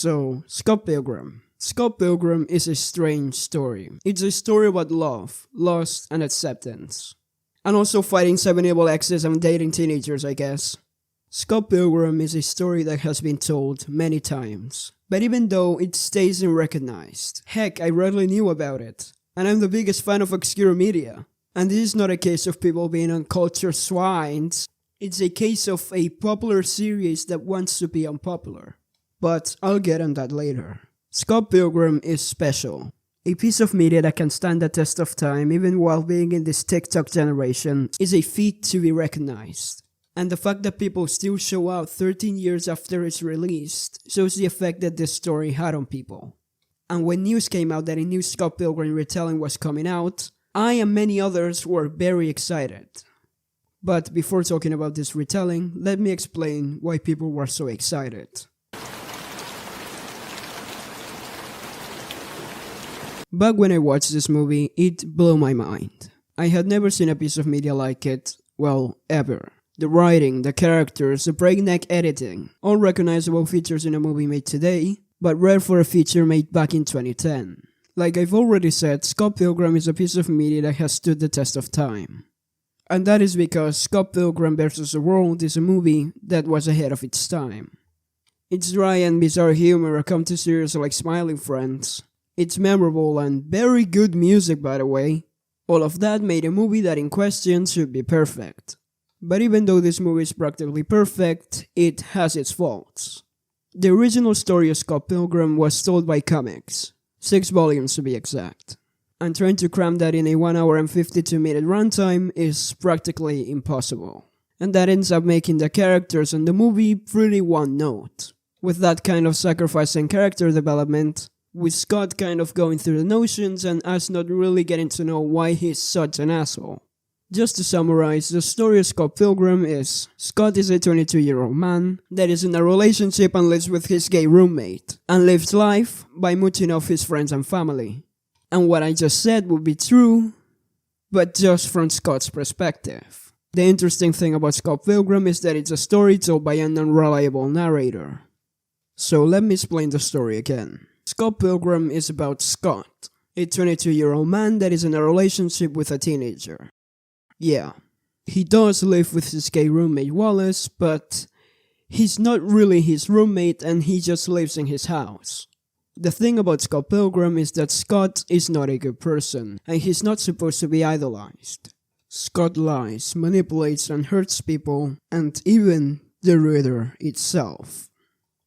So, Scott Pilgrim. Scott Pilgrim is a strange story. It's a story about love, loss, and acceptance. And also fighting 7 evil exes and dating teenagers, I guess. Scott Pilgrim is a story that has been told many times. But even though it stays unrecognized, heck, I rarely knew about it. And I'm the biggest fan of obscure media. And this is not a case of people being uncultured swines. It's a case of a popular series that wants to be unpopular. But I'll get on that later. Scott Pilgrim is special. A piece of media that can stand the test of time even while being in this TikTok generation is a feat to be recognized. And the fact that people still show out 13 years after it's released shows the effect that this story had on people. And when news came out that a new Scott Pilgrim retelling was coming out, I and many others were very excited. But before talking about this retelling, let me explain why people were so excited. Back when I watched this movie, it blew my mind. I had never seen a piece of media like it, well, ever. The writing, the characters, the breakneck editing, all recognizable features in a movie made today, but rare for a feature made back in 2010. Like I've already said, Scott Pilgrim is a piece of media that has stood the test of time. And that is because Scott Pilgrim vs. the World is a movie that was ahead of its time. Its dry and bizarre humor come to series like Smiling Friends. It's memorable and very good music, by the way. All of that made a movie that in question should be perfect. But even though this movie is practically perfect, it has its faults. The original story of Scott Pilgrim was told by comics, 6 volumes to be exact. And trying to cram that in a 1 hour and 52-minute runtime is practically impossible. And that ends up making the characters in the movie pretty one note. With that kind of sacrifice and character development, with Scott kind of going through the notions and us not really getting to know why he's such an asshole. Just to summarize, the story of Scott Pilgrim is, Scott is a 22-year-old man that is in a relationship and lives with his gay roommate, and lives life by mooching off his friends and family. And what I just said would be true, but just from Scott's perspective. The interesting thing about Scott Pilgrim is that it's a story told by an unreliable narrator. So let me explain the story again. Scott Pilgrim is about Scott, a 22-year-old man that is in a relationship with a teenager. Yeah, he does live with his gay roommate Wallace, but he's not really his roommate and he just lives in his house. The thing about Scott Pilgrim is that Scott is not a good person, and he's not supposed to be idolized. Scott lies, manipulates and hurts people, and even the reader itself.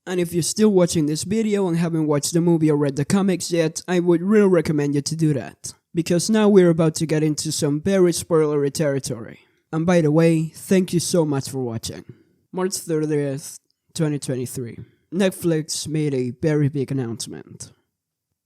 And if you're still watching this video and haven't watched the movie or read the comics yet, I would really recommend you to do that. Because now we're about to get into some very spoilery territory. And by the way, thank you so much for watching. March 30th, 2023. Netflix made a very big announcement.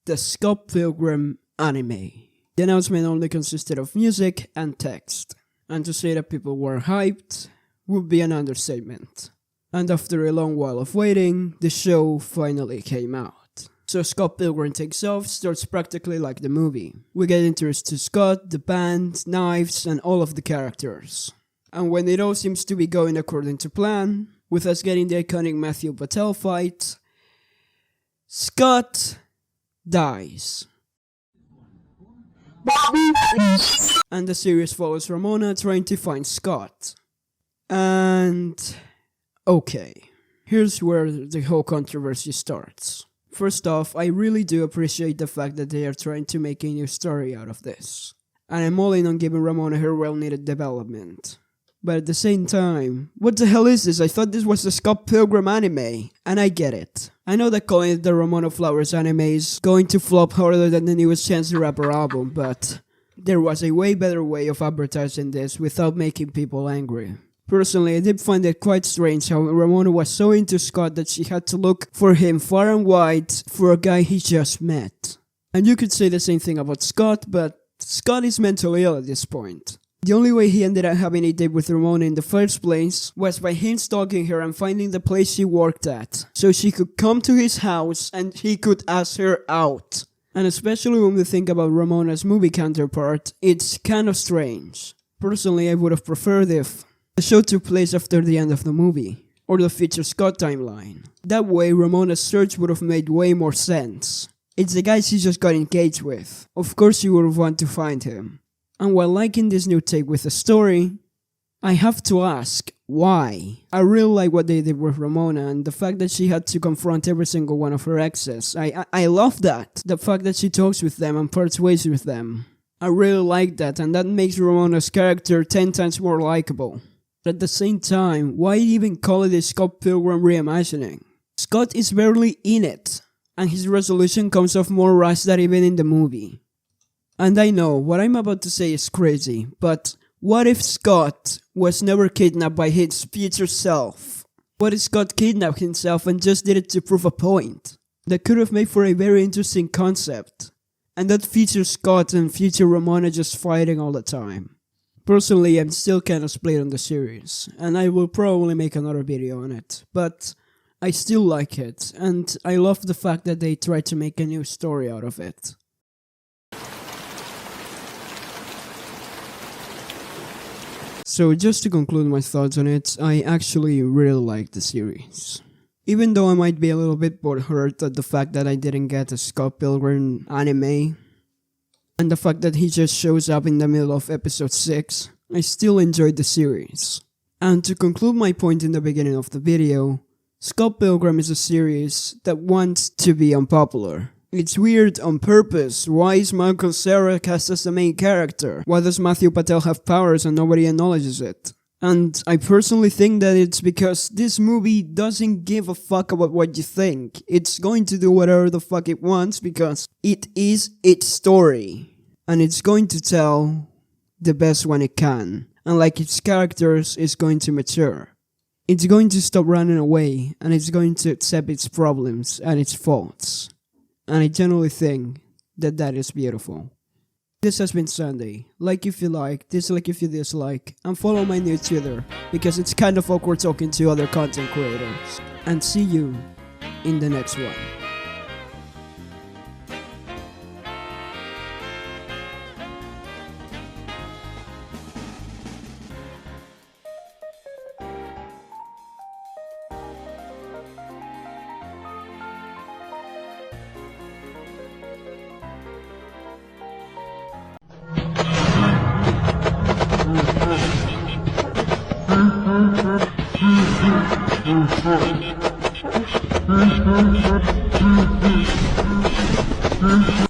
The Scott Pilgrim anime. The announcement only consisted of music and text. And to say that people were hyped would be an understatement. And after a long while of waiting, the show finally came out. So Scott Pilgrim takes off, starts practically like the movie. We get introduced to Scott, the band, knives, and all of the characters. And when it all seems to be going according to plan, with us getting the iconic Matthew Patel fight, Scott dies. And the series follows Ramona trying to find Scott. And okay, here's where the whole controversy starts. First off, I really do appreciate the fact that they are trying to make a new story out of this. And I'm all in on giving Ramona her well-needed development. But at the same time, what the hell is this? I thought this was the Scott Pilgrim anime. And I get it. I know that calling it the Ramona Flowers anime is going to flop harder than the newest Chance the Rapper album, but there was a way better way of advertising this without making people angry. Personally, I did find it quite strange how Ramona was so into Scott that she had to look for him far and wide for a guy he just met. And you could say the same thing about Scott, but Scott is mentally ill at this point. The only way he ended up having a date with Ramona in the first place was by him stalking her and finding the place she worked at, so she could come to his house and he could ask her out. And especially when we think about Ramona's movie counterpart, it's kind of strange. Personally, I would have preferred if the show took place after the end of the movie. or the future Scott timeline. That way, Ramona's search would have made way more sense. It's the guy she just got engaged with. Of course you would have wanted to find him. And while liking this new take with the story, I have to ask, why? I really like what they did with Ramona and the fact that she had to confront every single one of her exes. I love that. The fact that she talks with them and parts ways with them. I really like that, and that makes Ramona's character 10 times more likable. But at the same time, why even call it a Scott Pilgrim reimagining? Scott is barely in it, and his resolution comes off more rushed than even in the movie. And I know, what I'm about to say is crazy, but what if Scott was never kidnapped by his future self? What if Scott kidnapped himself and just did it to prove a point? That could have made for a very interesting concept. And that features Scott and future Ramona just fighting all the time. Personally, I'm still kinda split on the series, and I will probably make another video on it, but I still like it, and I love the fact that they tried to make a new story out of it. So just to conclude my thoughts on it, I actually really like the series. Even though I might be a little bit butthurt at the fact that I didn't get a Scott Pilgrim anime, and the fact that he just shows up in the middle of episode 6, I still enjoyed the series. And to conclude my point in the beginning of the video, Scott Pilgrim is a series that wants to be unpopular. It's weird on purpose. Why is Michael Cera cast as the main character? Why does Matthew Patel have powers and nobody acknowledges it? And I personally think that it's because this movie doesn't give a fuck about what you think. It's going to do whatever the fuck it wants because it is its story. And it's going to tell the best one it can. And like its characters, it's going to mature. It's going to stop running away and it's going to accept its problems and its faults. And I genuinely think that that is beautiful. This has been Sunday. Like if you like, dislike if you dislike, and follow my new Twitter because it's kind of awkward talking to other content creators. And see you in the next one. Mm-hmm.